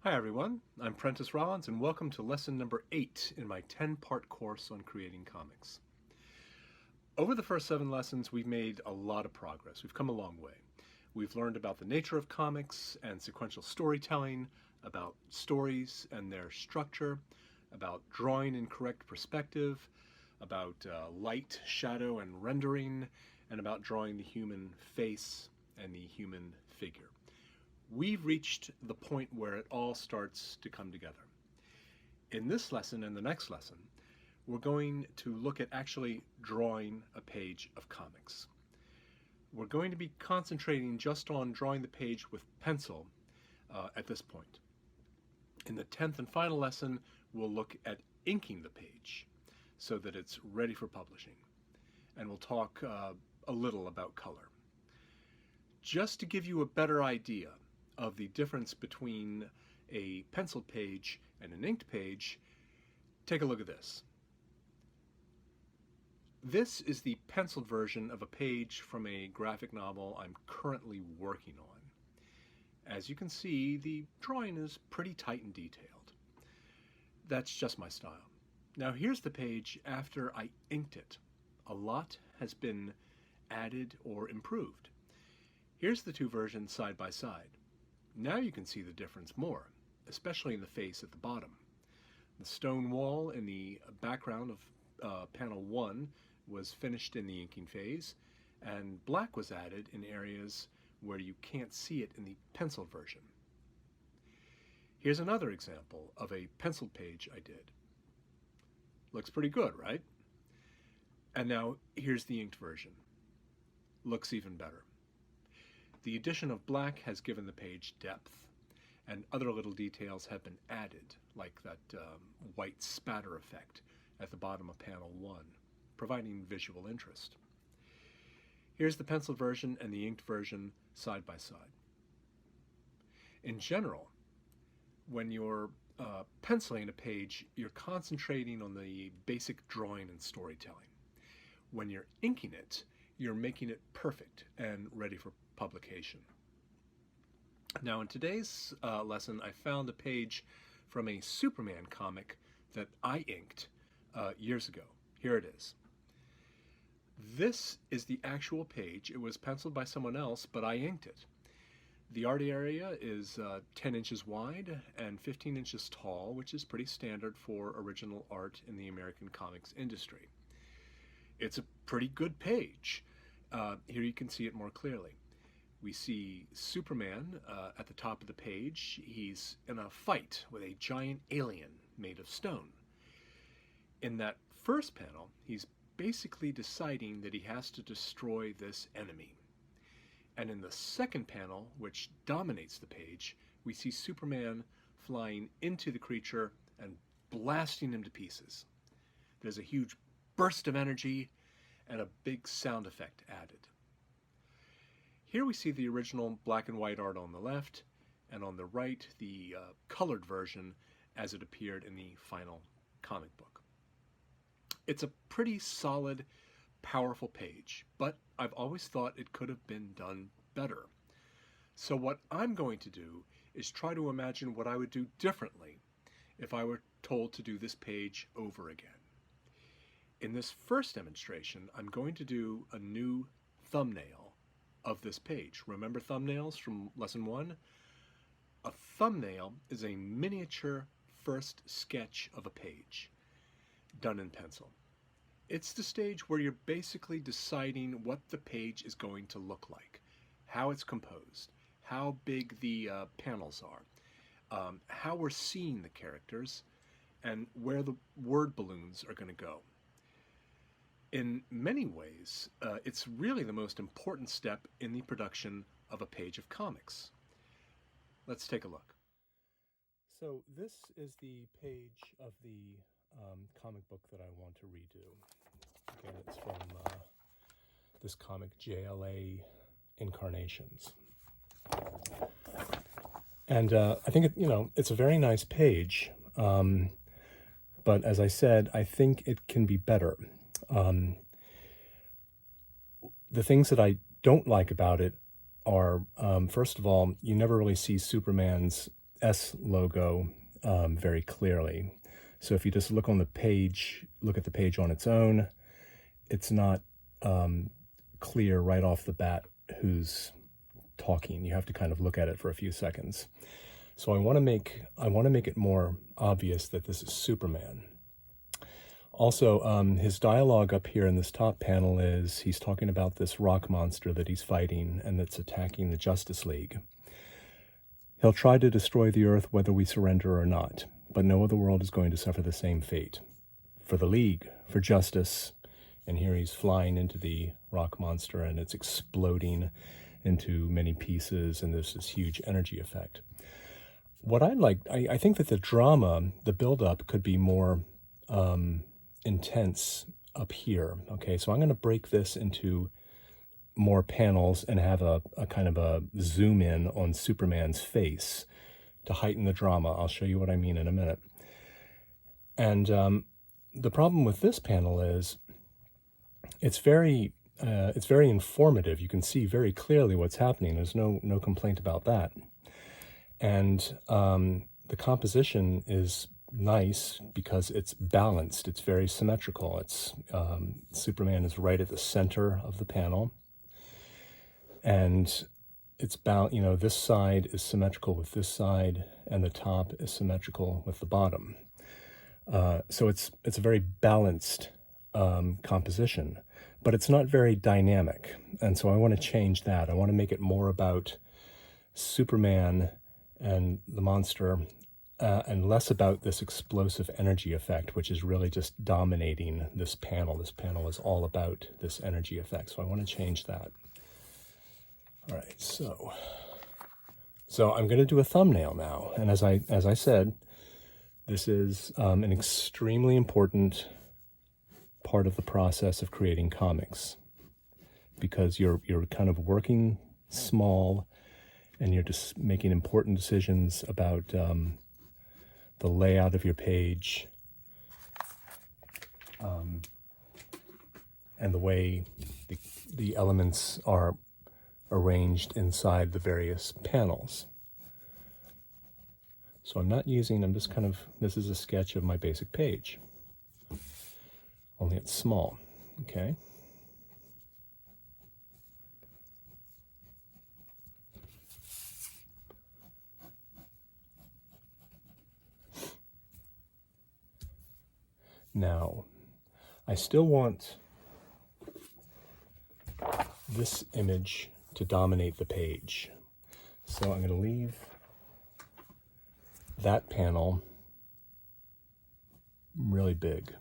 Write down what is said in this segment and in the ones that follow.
Hi everyone, I'm Prentis Rollins and welcome to lesson number 8 in my 10-part course on creating comics. Over the first 7 lessons we've made a lot of progress. We've come a long way. We've learned about the nature of comics and sequential storytelling, about stories and their structure, about drawing in correct perspective, about light, shadow, and rendering, and about drawing the human face and the human figure. We've reached the point where it all starts to come together. In this lesson and the next lesson, we're going to look at actually drawing a page of comics. We're going to be concentrating just on drawing the page with pencil at this point. In the 10th and final lesson, we'll look at inking the page so that it's ready for publishing. And we'll talk a little about color. Just to give you a better idea of the difference between a penciled page and an inked page, take a look at this. This is the penciled version of a page from a graphic novel I'm currently working on. As you can see, the drawing is pretty tight and detailed. That's just my style. Now here's the page after I inked it. A lot has been added or improved. Here's the two versions side by side. Now you can see the difference more, especially in the face at the bottom. The stone wall in the background of panel 1 was finished in the inking phase, and black was added in areas where you can't see it in the penciled version. Here's another example of a penciled page I did. Looks pretty good, right? And now here's the inked version. Looks even better. The addition of black has given the page depth, and other little details have been added, like that white spatter effect at the bottom of panel 1, providing visual interest. Here's the pencil version and the inked version side by side. In general, when you're penciling a page, you're concentrating on the basic drawing and storytelling. When you're inking it, you're making it perfect and ready for publication. Now in today's lesson, I found a page from a Superman comic that I inked years ago. Here it is. This is the actual page. It was penciled by someone else, but I inked it. The art area is 10 inches wide and 15 inches tall, which is pretty standard for original art in the American comics industry. It's a pretty good page. Here you can see it more clearly. We see Superman at the top of the page. He's in a fight with a giant alien made of stone. In that first panel, he's basically deciding that he has to destroy this enemy. And in the second panel, which dominates the page, we see Superman flying into the creature and blasting him to pieces. There's a huge burst of energy and a big sound effect added. Here we see the original black and white art on the left, and on the right the colored version as it appeared in the final comic book. It's a pretty solid, powerful page, but I've always thought it could have been done better. So what I'm going to do is try to imagine what I would do differently if I were told to do this page over again. In this first demonstration, I'm going to do a new thumbnail of this page. Remember thumbnails from lesson 1? A thumbnail is a miniature first sketch of a page done in pencil. It's the stage where you're basically deciding what the page is going to look like, how it's composed, how big the panels are, how we're seeing the characters, and where the word balloons are going to go. In many ways, it's really the most important step in the production of a page of comics. Let's take a look. So this is the page of the comic book that I want to redo. Again, it's from this comic, JLA Incarnations. And I think, it's a very nice page. But as I said, I think it can be better. The things that I don't like about it are, first of all, you never really see Superman's S logo very clearly. So if you just look on the page, look at the page on its own, it's not clear right off the bat who's talking. You have to kind of look at it for a few seconds. So I want to make it more obvious that this is Superman. Also, his dialogue up here in this top panel is he's talking about this rock monster that he's fighting and that's attacking the Justice League. He'll try to destroy the Earth whether we surrender or not, but no other world is going to suffer the same fate. For the League, for justice, and here he's flying into the rock monster and it's exploding into many pieces and there's this huge energy effect. What I think that the drama, the buildup could be more intense up here. Okay, so I'm going to break this into more panels and have a kind of a zoom in on Superman's face to heighten the drama. I'll show you what I mean in a minute. And the problem with this panel is it's very informative. You can see very clearly what's happening. There's no complaint about that. And the composition is nice because it's balanced. It's very symmetrical. It's Superman is right at the center of the panel, and it's this side is symmetrical with this side, and the top is symmetrical with the bottom. So it's a very balanced composition, but it's not very dynamic. And so I want to change that. I want to make it more about Superman and the monster, and less about this explosive energy effect, which is really just dominating this panel. This panel is all about this energy effect, so I want to change that. All right, so I'm going to do a thumbnail now, and as I said, this is an extremely important part of the process of creating comics, because you're kind of working small, and you're just making important decisions about the layout of your page, and the way the elements are arranged inside the various panels. So this is a sketch of my basic page, only it's small, okay? Now, I still want this image to dominate the page. So I'm going to leave that panel really big.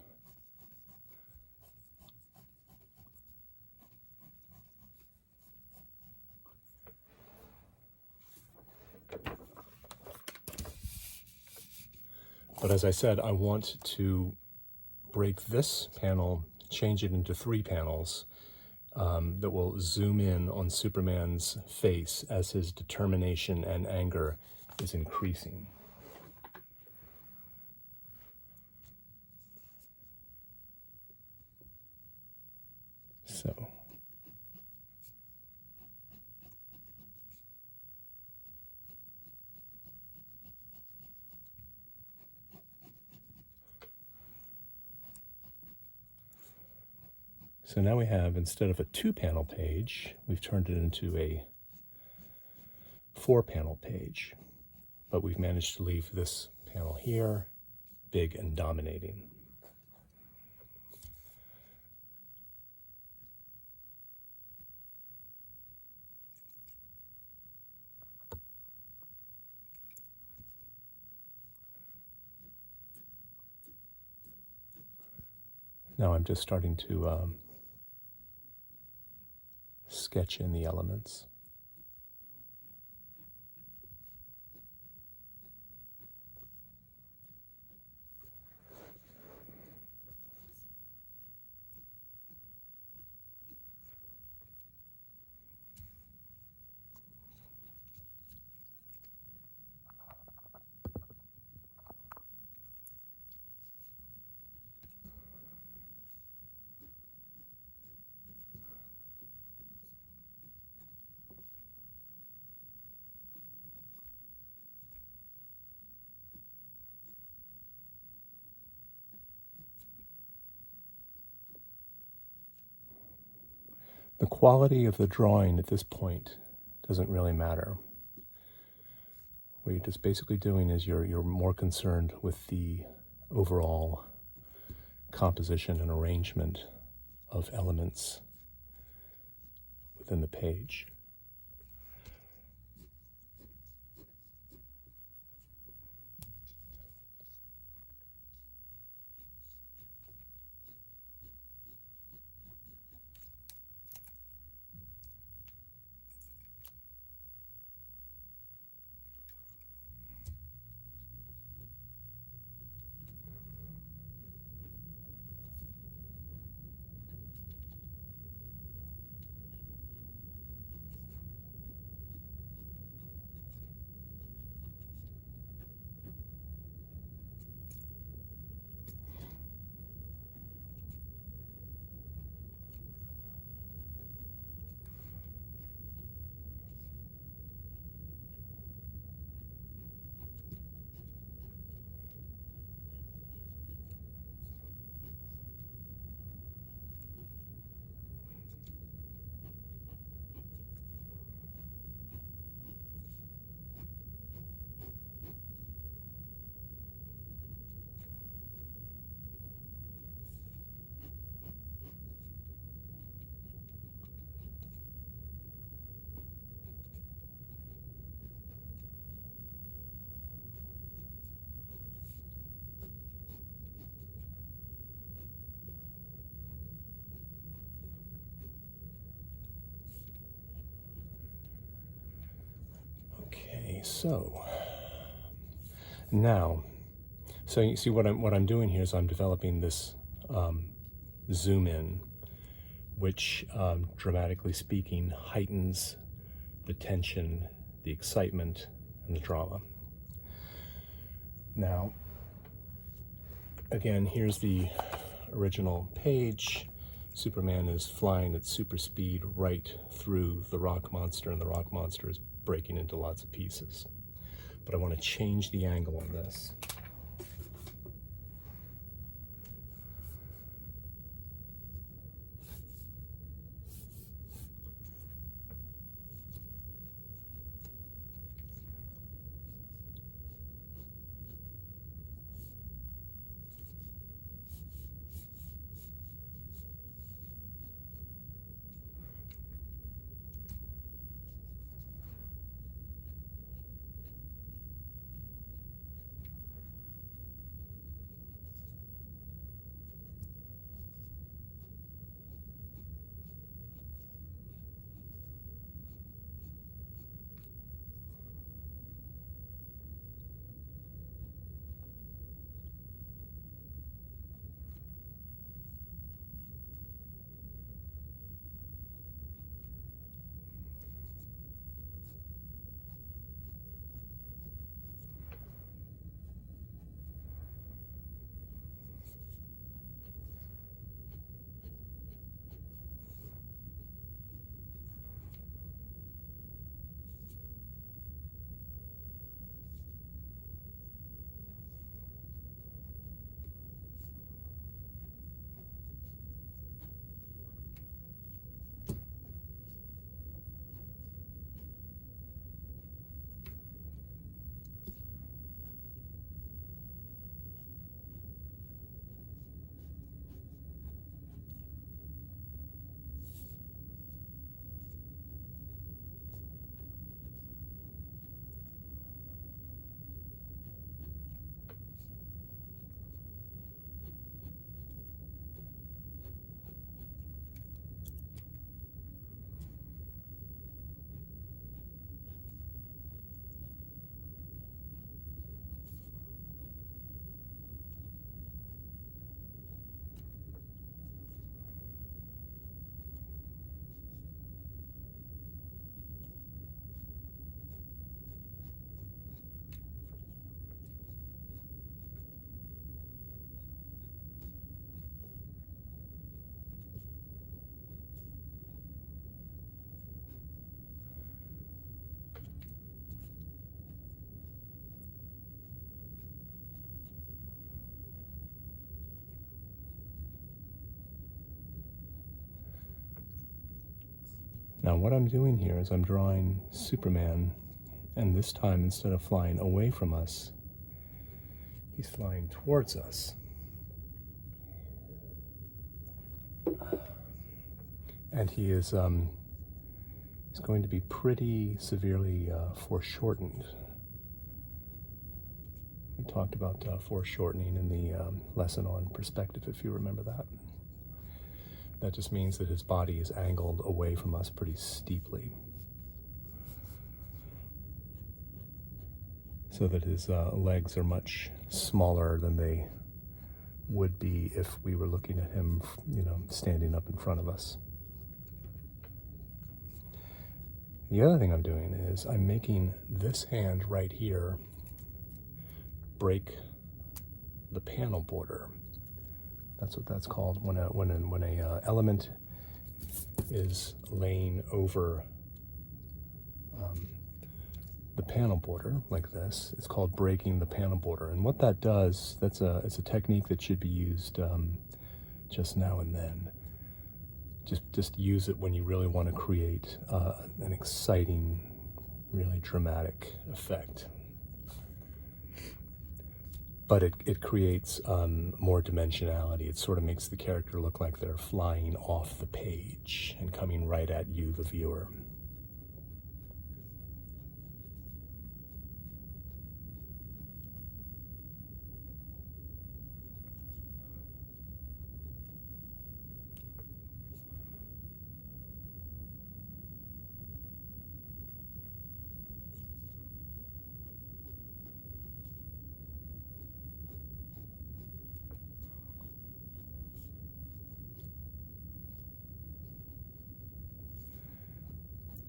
But as I said, I want to break this panel, change it into 3 panels that will zoom in on Superman's face as his determination and anger is increasing. So now we have, instead of a 2-panel page, we've turned it into a 4-panel page. But we've managed to leave this panel here big and dominating. Now I'm just starting to sketch in the elements. The quality of the drawing at this point doesn't really matter. What you're just basically doing is you're more concerned with the overall composition and arrangement of elements within the page. So now, so you see what I'm doing here is I'm developing this zoom in, which dramatically speaking heightens the tension, the excitement, and the drama. Now, again, here's the original page. Superman is flying at super speed right through the rock monster, and the rock monster is breaking into lots of pieces. But I want to change the angle on this. Now what I'm doing here is I'm drawing Superman, and this time instead of flying away from us, he's flying towards us. And he is he's going to be pretty severely foreshortened. We talked about foreshortening in the lesson on perspective, if you remember that. That just means that his body is angled away from us pretty steeply, so that his legs are much smaller than they would be if we were looking at him, standing up in front of us. The other thing I'm doing is I'm making this hand right here break the panel border. That's what that's called when a element is laying over the panel border like this. It's called breaking the panel border. And what that does, it's a technique that should be used just now and then. Just use it when you really want to create an exciting, really dramatic effect. But it creates more dimensionality. It sort of makes the character look like they're flying off the page and coming right at you, the viewer.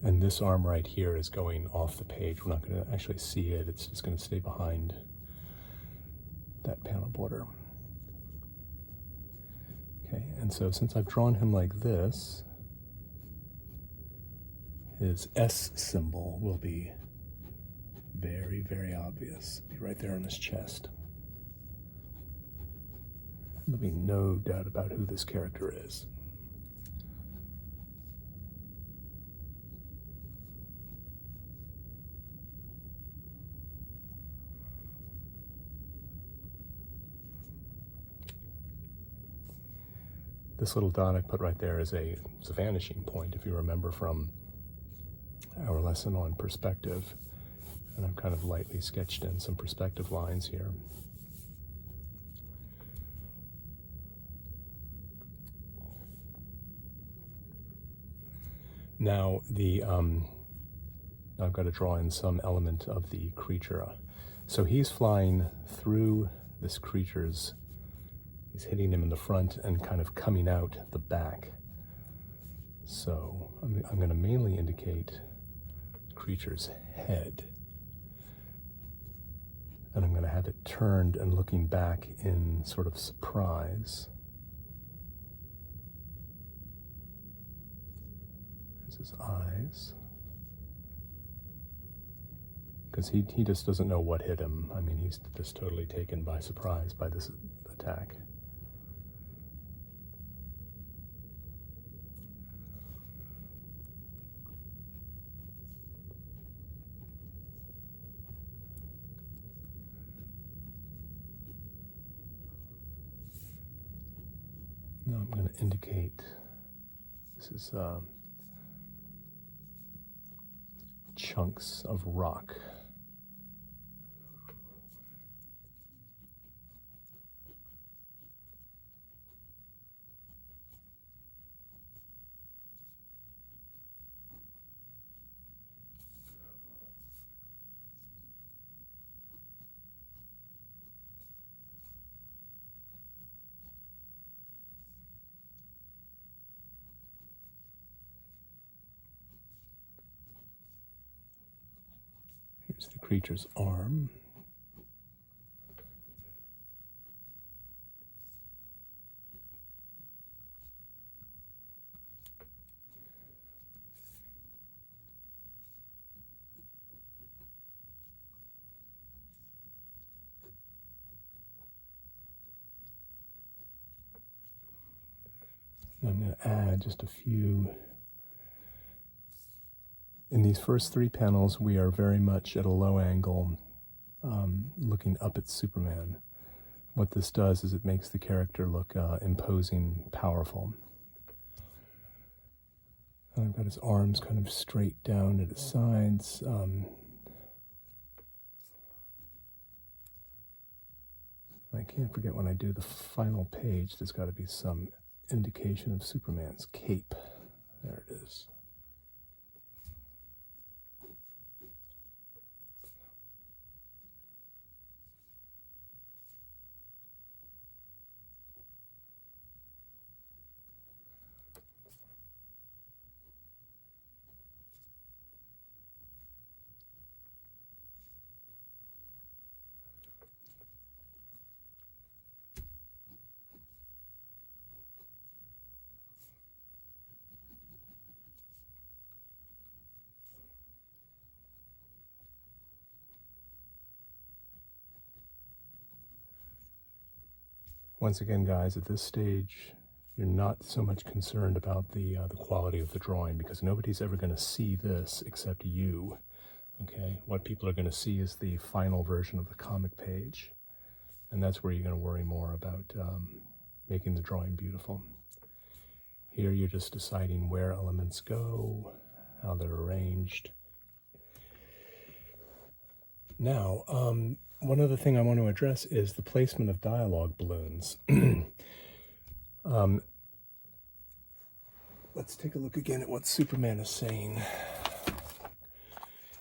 And this arm right here is going off the page. We're not going to actually see it. It's just going to stay behind that panel border. Okay, and so since I've drawn him like this, his S symbol will be very, very obvious. It'll be right there on his chest. There'll be no doubt about who this character is. This little dot I put right there is a vanishing point, if you remember from our lesson on perspective. And I've kind of lightly sketched in some perspective lines here. Now I've got to draw in some element of the creature. So he's flying through this creature's, he's hitting him in the front and kind of coming out the back. So I'm going to mainly indicate the creature's head. And I'm going to have it turned and looking back in sort of surprise. There's his eyes. Because he just doesn't know what hit him. I mean, he's just totally taken by surprise by this attack. Now I'm going to indicate this is chunks of rock. Here's the creature's arm. I'm going to add just a few In these first 3 panels, we are very much at a low angle, looking up at Superman. What this does is it makes the character look imposing, powerful. And I've got his arms kind of straight down at his sides. I can't forget when I do the final page, there's got to be some indication of Superman's cape. There it is. Once again, guys, at this stage, you're not so much concerned about the quality of the drawing, because nobody's ever going to see this except you. Okay, what people are going to see is the final version of the comic page, and that's where you're going to worry more about making the drawing beautiful. Here, you're just deciding where elements go, how they're arranged. Now, one other thing I want to address is the placement of dialogue balloons. Let's take a look again at what Superman is saying.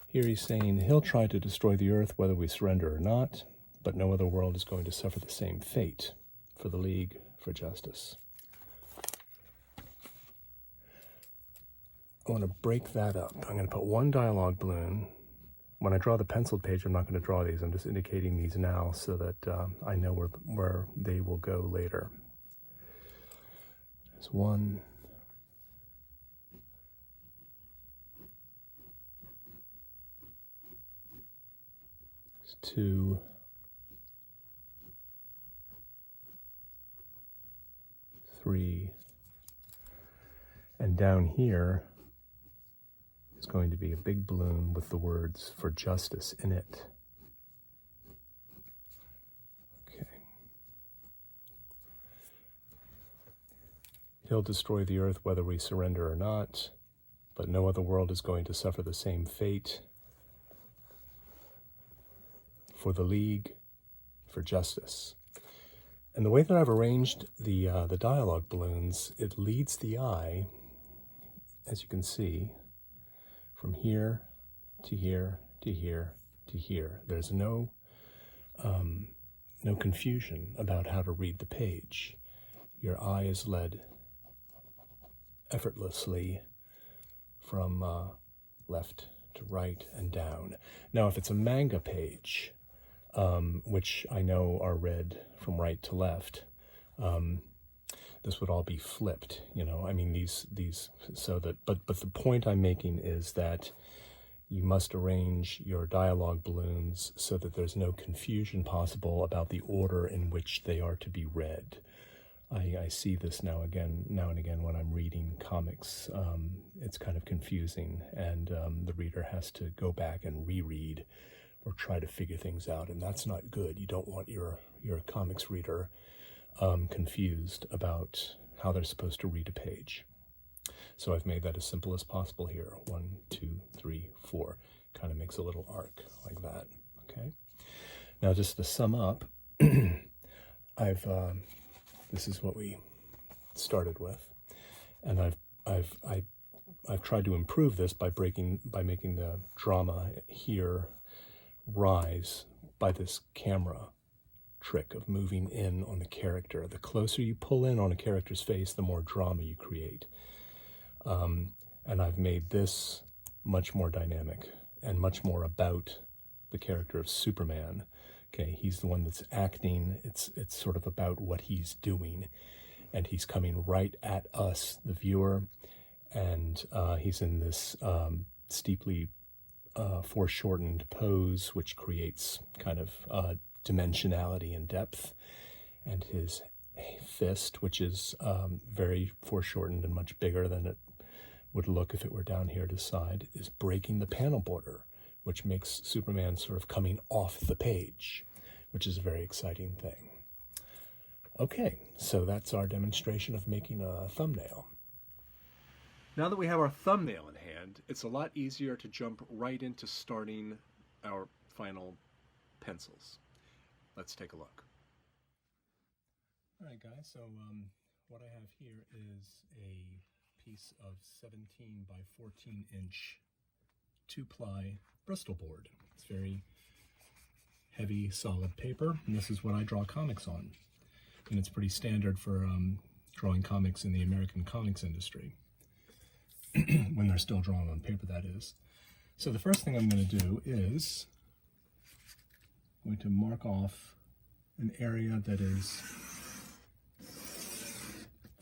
Here he's saying, he'll try to destroy the Earth whether we surrender or not, but no other world is going to suffer the same fate. For the League, for justice. I want to break that up. I'm going to put 1 dialogue balloon. When I draw the penciled page, I'm not going to draw these. I'm just indicating these now so that I know where they will go later. There's 1. There's 2. 3. And down here is going to be a big balloon with the words "for justice" in it. Okay. He'll destroy the Earth whether we surrender or not, but no other world is going to suffer the same fate. For the League, for justice. And the way that I've arranged the dialogue balloons, it leads the eye, as you can see, from here to here to here to here. There's no confusion about how to read the page. Your eye is led effortlessly from left to right and down. Now, if it's a manga page, which I know are read from right to left, this would all be flipped, you know. I mean, these so that, but the point I'm making is that you must arrange your dialogue balloons so that there's no confusion possible about the order in which they are to be read. I see this now and again when I'm reading comics. It's kind of confusing, and the reader has to go back and reread or try to figure things out, and that's not good. You don't want your comics reader confused about how they're supposed to read a page. So I've made that as simple as possible here. 1, 2, 3, 4. Kind of makes a little arc like that. Okay. Now, just to sum up, this is what we started with, and I've tried to improve this by making the drama here rise by this camera trick of moving in on the character. The closer you pull in on a character's face, the more drama you create. And I've made this much more dynamic and much more about the character of Superman. Okay, he's the one that's acting. It's sort of about what he's doing, and he's coming right at us, the viewer, and he's in this steeply foreshortened pose, which creates kind of dimensionality and depth, and his fist, which is very foreshortened and much bigger than it would look if it were down here to the side is breaking the panel border, which makes Superman sort of coming off the page, which is a very exciting thing. Okay, so that's our demonstration of making a thumbnail. Now that we have our thumbnail in hand, it's a lot easier to jump right into starting our final pencils. Let's take a look. All right, guys, so what I have here is a piece of 17 by 14 inch 2-ply Bristol board. It's very heavy, solid paper, and this is what I draw comics on. And it's pretty standard for drawing comics in the American comics industry, when they're still drawn on paper, that is. So the first thing I'm going to do is I'm going to mark off an area that is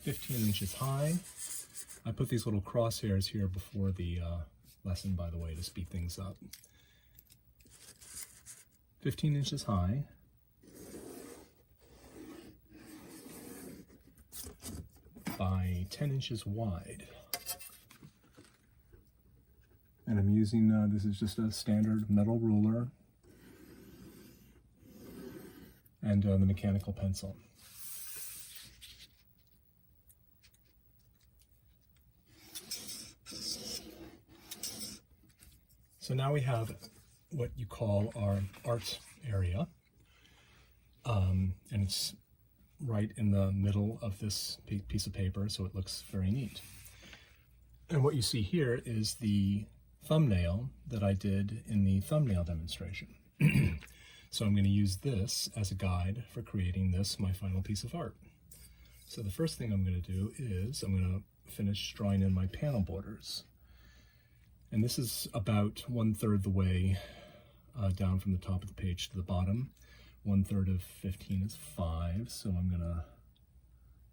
15 inches high. I put these little crosshairs here before the lesson, by the way, to speed things up. 15 inches high. By 10 inches wide. And I'm using, this is just a standard metal ruler and the mechanical pencil. So now we have what you call our art area, and it's right in the middle of this piece of paper, so it looks very neat. And what you see here is the thumbnail that I did in the thumbnail demonstration. So I'm going to use this as a guide for creating this, my final piece of art. So the first thing I'm going to do is I'm going to finish drawing in my panel borders. And this is about 1/3 the way down from the top of the page to the bottom. 1/3 of 15 is 5, so I'm going to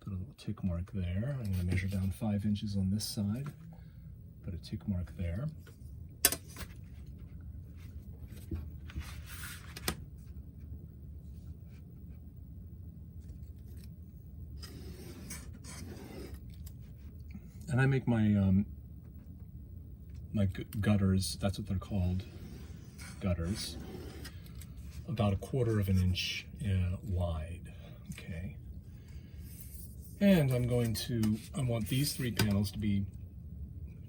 put a little tick mark there. I'm going to measure down 5 inches on this side, put a tick mark there. And I make my my gutters, that's what they're called, gutters, about 1/4 of an inch wide, okay? And I want these 3 panels to be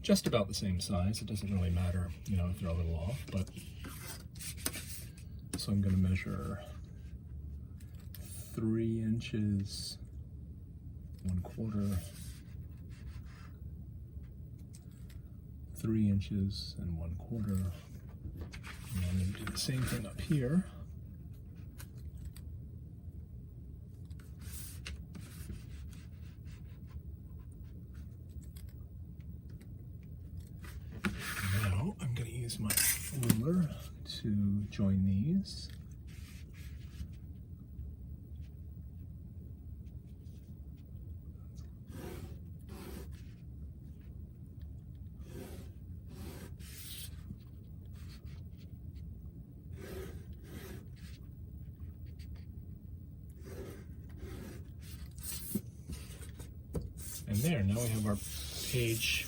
just about the same size. It doesn't really matter, you know, if they're a little off, but, so I'm gonna measure 3 inches, 1/4, 3 inches and 1/4. And I'm going to do the same thing up here. Now I'm going to use my ruler to join these. And there, now we have our page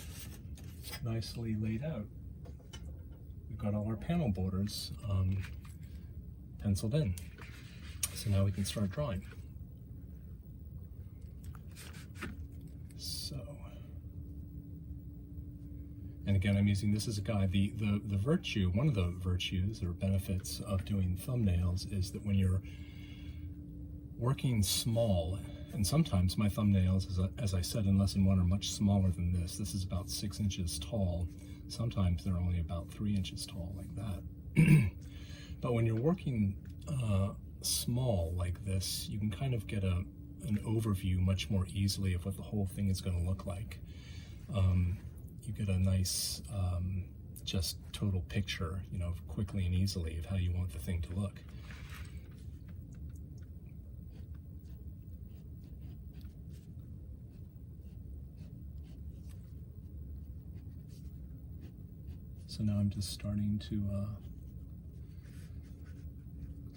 nicely laid out. We've got all our panel borders penciled in. So now we can start drawing. So, and again, I'm using this as a guide. The virtue, one of the virtues or benefits of doing thumbnails is that when you're working small, and sometimes my thumbnails, as I said in lesson 1, are much smaller than this. This is about 6 inches tall. Sometimes they're only about 3 inches tall, like that. But when you're working small like this, you can kind of get an overview much more easily of what the whole thing is going to look like. You get a nice, just total picture, you know, quickly and easily of how you want the thing to look. So now I'm just starting to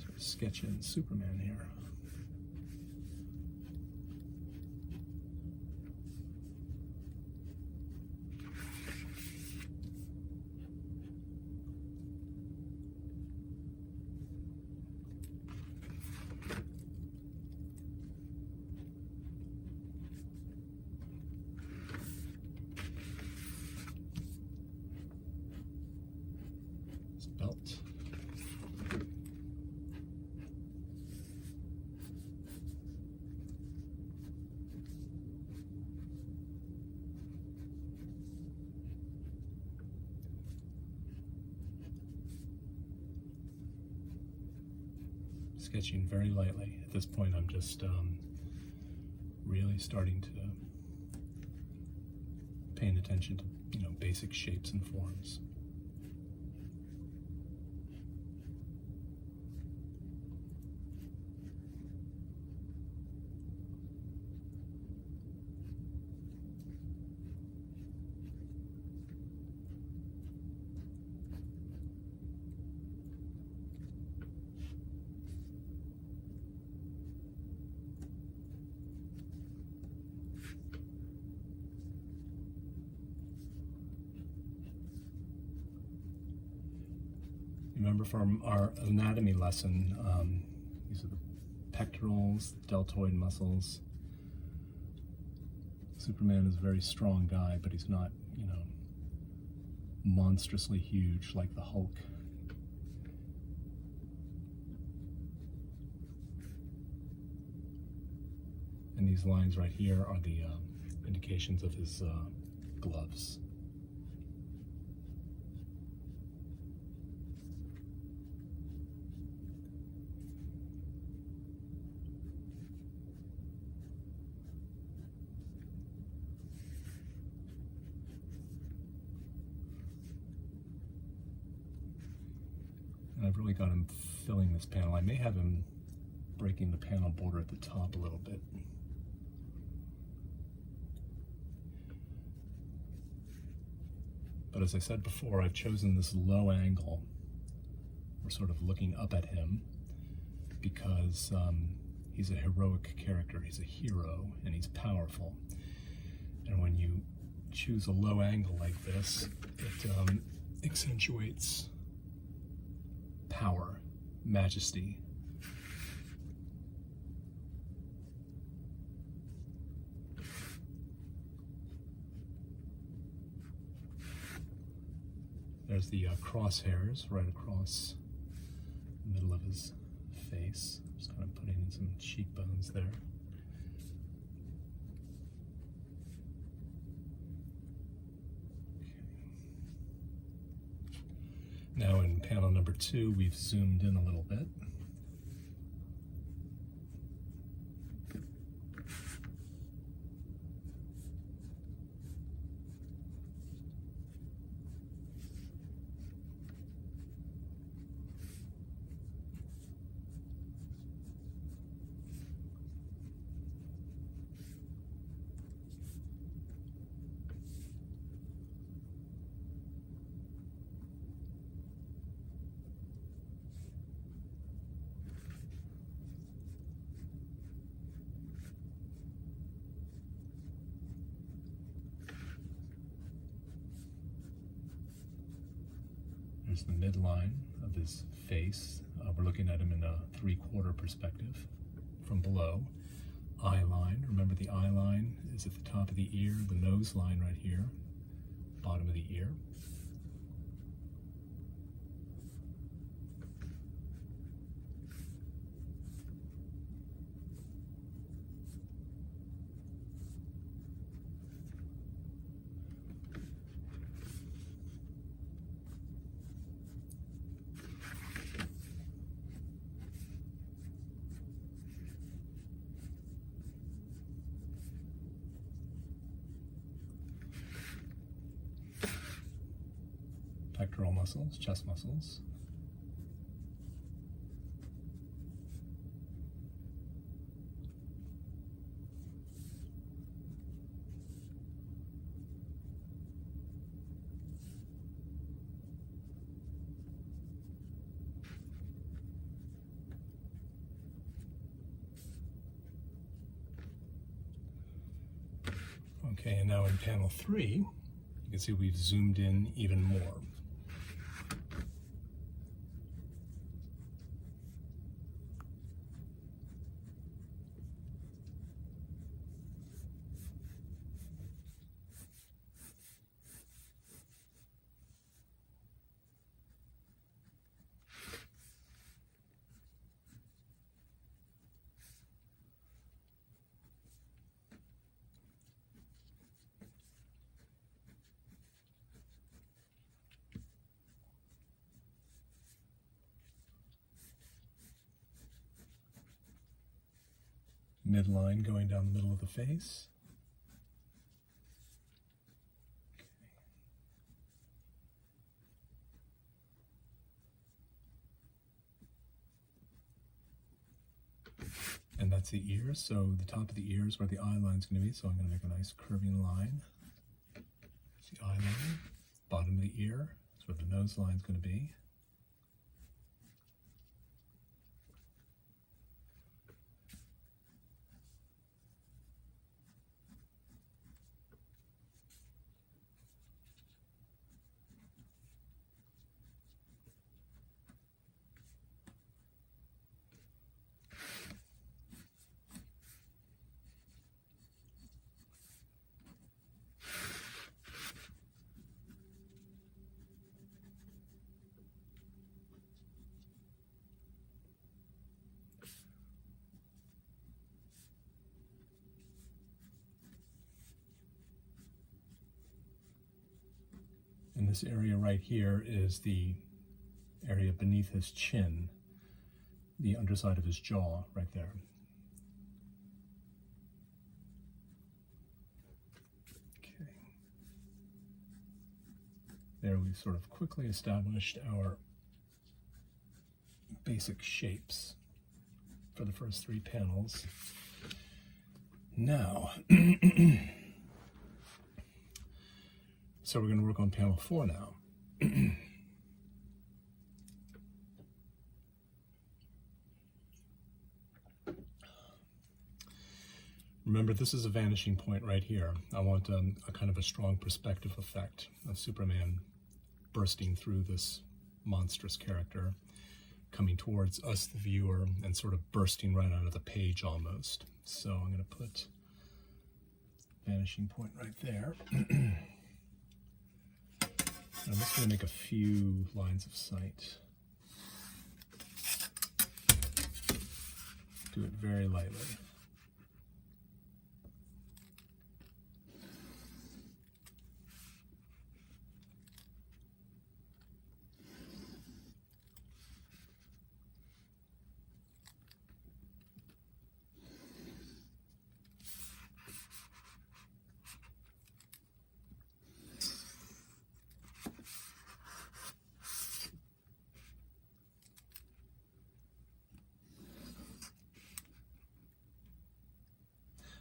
sort of sketch in Superman here. sketching very lightly. At this point, I'm just really starting to paying attention to, basic shapes and forms. Remember from our anatomy lesson, these are the pectorals, deltoid muscles. Superman is a very strong guy, but he's not, monstrously huge like the Hulk. And these lines right here are the indications of his gloves. And I've really got him filling this panel. I may have him breaking the panel border at the top a little bit. But as I said before, I've chosen this low angle. We're sort of looking up at him because he's a heroic character. He's a hero and he's powerful. And when you choose a low angle like this, it accentuates power, majesty. There's the crosshairs right across the middle of his face. Just kind of putting in some cheekbones there. Now in panel number 2, we've zoomed in a little bit. There's the midline of his face. We're looking at him in a 3/4 perspective from below. Eye line, remember the eye line is at the top of the ear, the nose line right here, bottom of the ear. Pectoral muscles, chest muscles. Okay, and now in panel 3, you can see we've zoomed in even more. midline going down the middle of the face. And that's the ears, so the top of the ear is where the eye line is going to be, so I'm going to make a nice curving line. That's the eye line. Bottom of the ear is where the nose line is going to be. And this area right here is the area beneath his chin, the underside of his jaw right there. Okay. There we sort of quickly established our basic shapes for the first 3 panels. Now, so we're going to work on panel 4 now. Remember, this is a vanishing point right here. I want a kind of a strong perspective effect of Superman bursting through this monstrous character, coming towards us, the viewer, and sort of bursting right out of the page almost. So I'm going to put vanishing point right there. I'm just going to make a few lines of sight. Do it very lightly.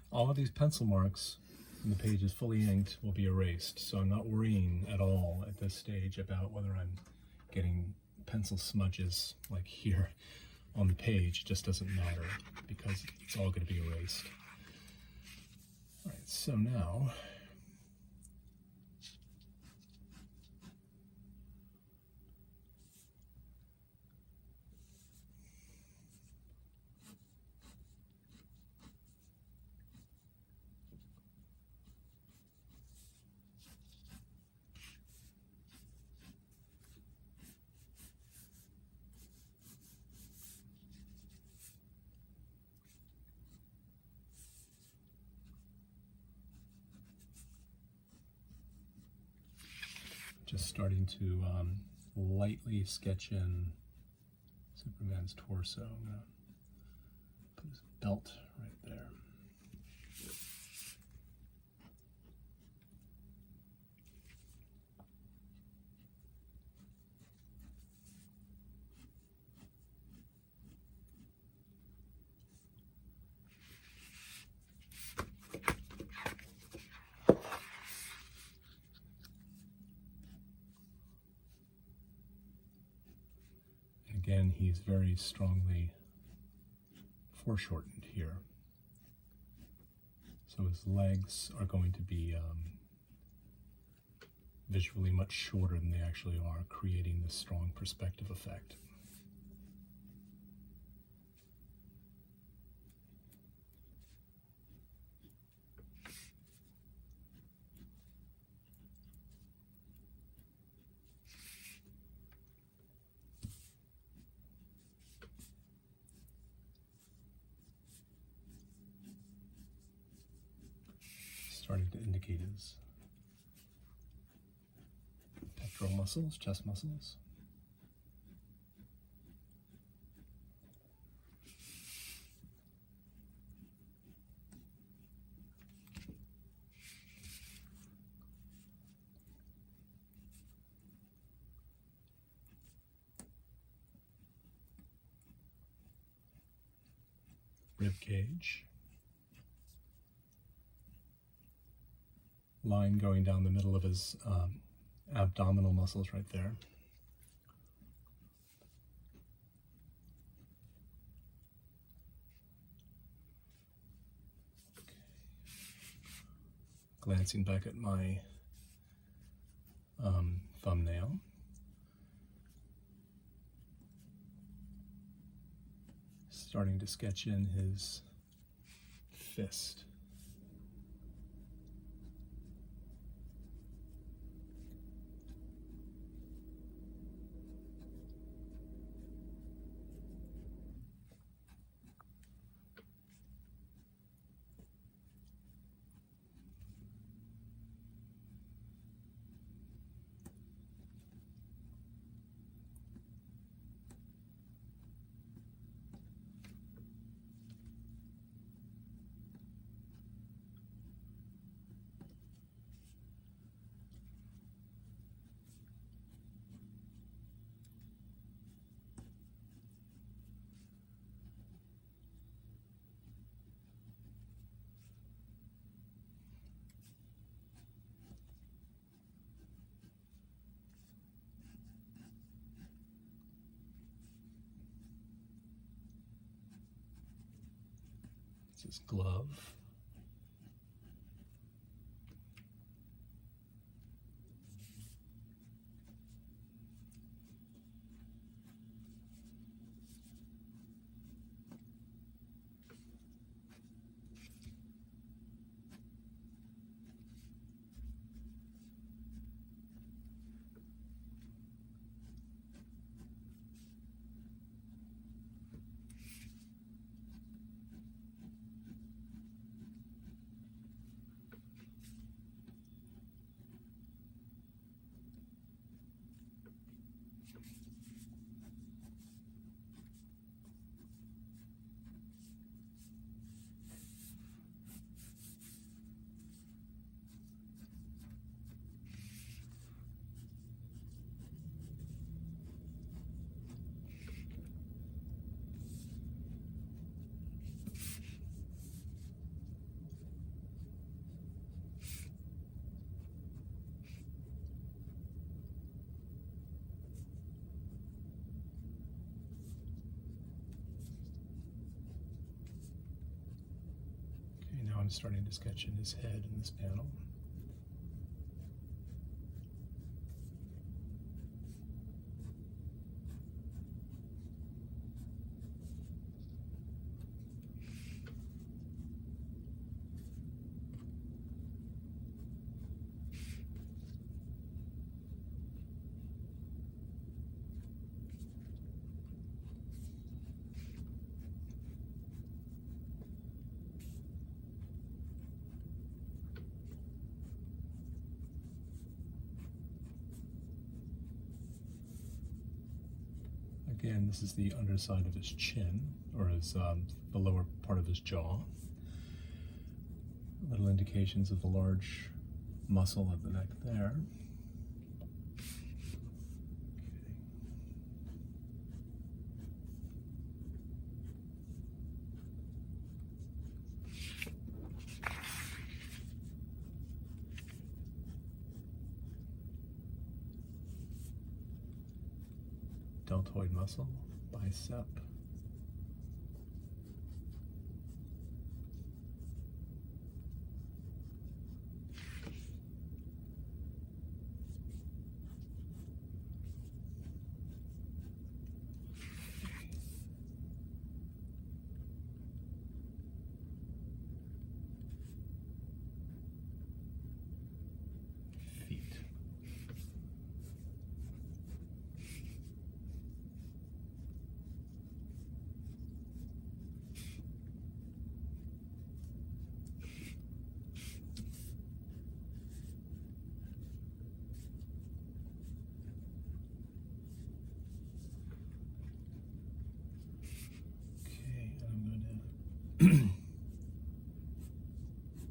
All of these pencil marks when the page is fully inked will be erased, so I'm not worrying at all at this stage about whether I'm getting pencil smudges like here on the page. It just doesn't matter because it's all going to be erased. All right, so now just starting to lightly sketch in Superman's torso. I'm going to put his belt right there. Again, he's very strongly foreshortened here. So his legs are going to be visually much shorter than they actually are, creating this strong perspective effect. Starting to indicate his pectoral muscles, chest muscles. rib cage. Line going down the middle of his abdominal muscles right there. Glancing back at my thumbnail. Starting to sketch in his fist. It's his glove. Now I'm starting to sketch in his head in this panel. Again, this is the underside of his chin, or his the lower part of his jaw. Little indications of the large muscle of the neck there. Deltoid muscle, bicep.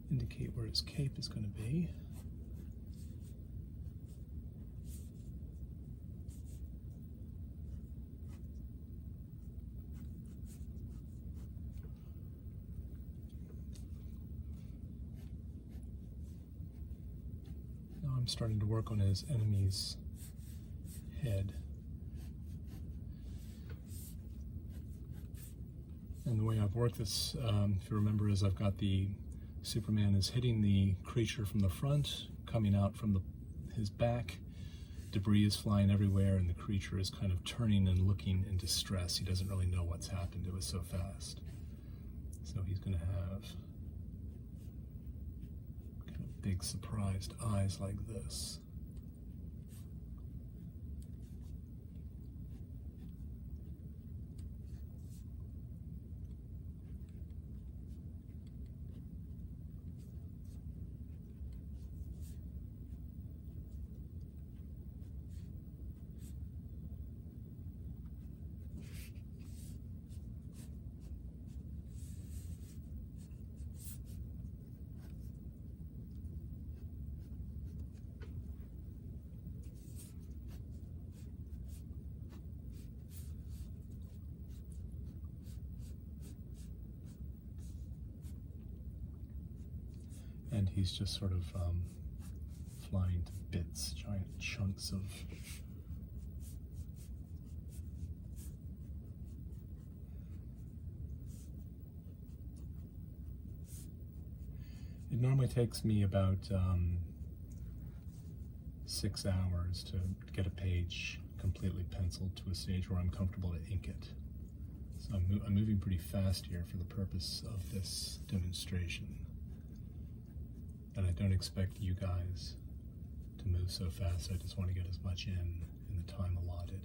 Indicate where his cape is going to be. I'm starting to work on his enemy's head. And the way I've worked this, if you remember, is I've got the Superman is hitting the creature from the front, coming out from his back. Debris is flying everywhere, and the creature is kind of turning and looking in distress. He doesn't really know what's happened. It was so fast. So he's going to have kind of big surprised eyes like this. And he's just sort of flying to bits, giant chunks of It normally takes me about 6 hours to get a page completely penciled to a stage where I'm comfortable to ink it. So I'm moving pretty fast here for the purpose of this demonstration. And I don't expect you guys to move so fast. I just want to get as much in the time allotted.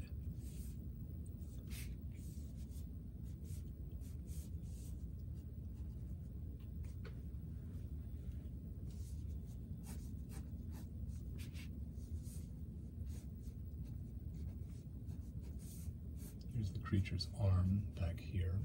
Here's the creature's arm back here.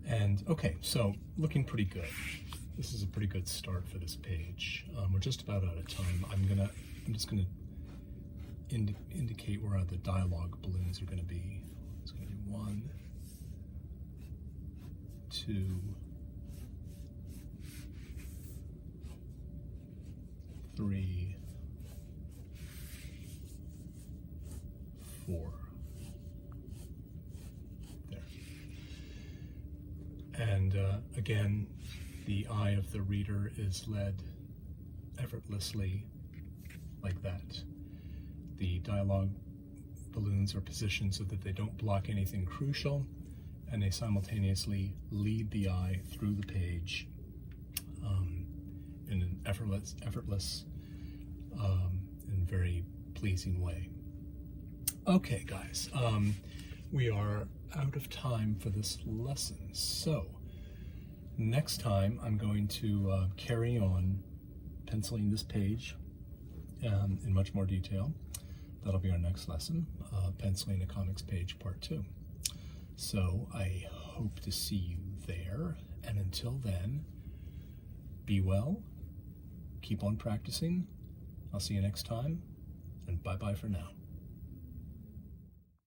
And okay, so looking pretty good. This is a pretty good start for this page. We're just about out of time. I'm just gonna indicate where the dialogue balloons are gonna be. It's gonna be 1, 2, 3, 4. And again, the eye of the reader is led effortlessly like that. The dialogue balloons are positioned so that they don't block anything crucial, and they simultaneously lead the eye through the page in an effortless and very pleasing way. Okay, guys, we are out of time for this lesson. So next time I'm going to carry on penciling this page in much more detail. That'll be our next lesson, Penciling a Comics Page Part 2. So I hope to see you there, and until then, be well, keep on practicing. I'll see you next time, and bye-bye for now.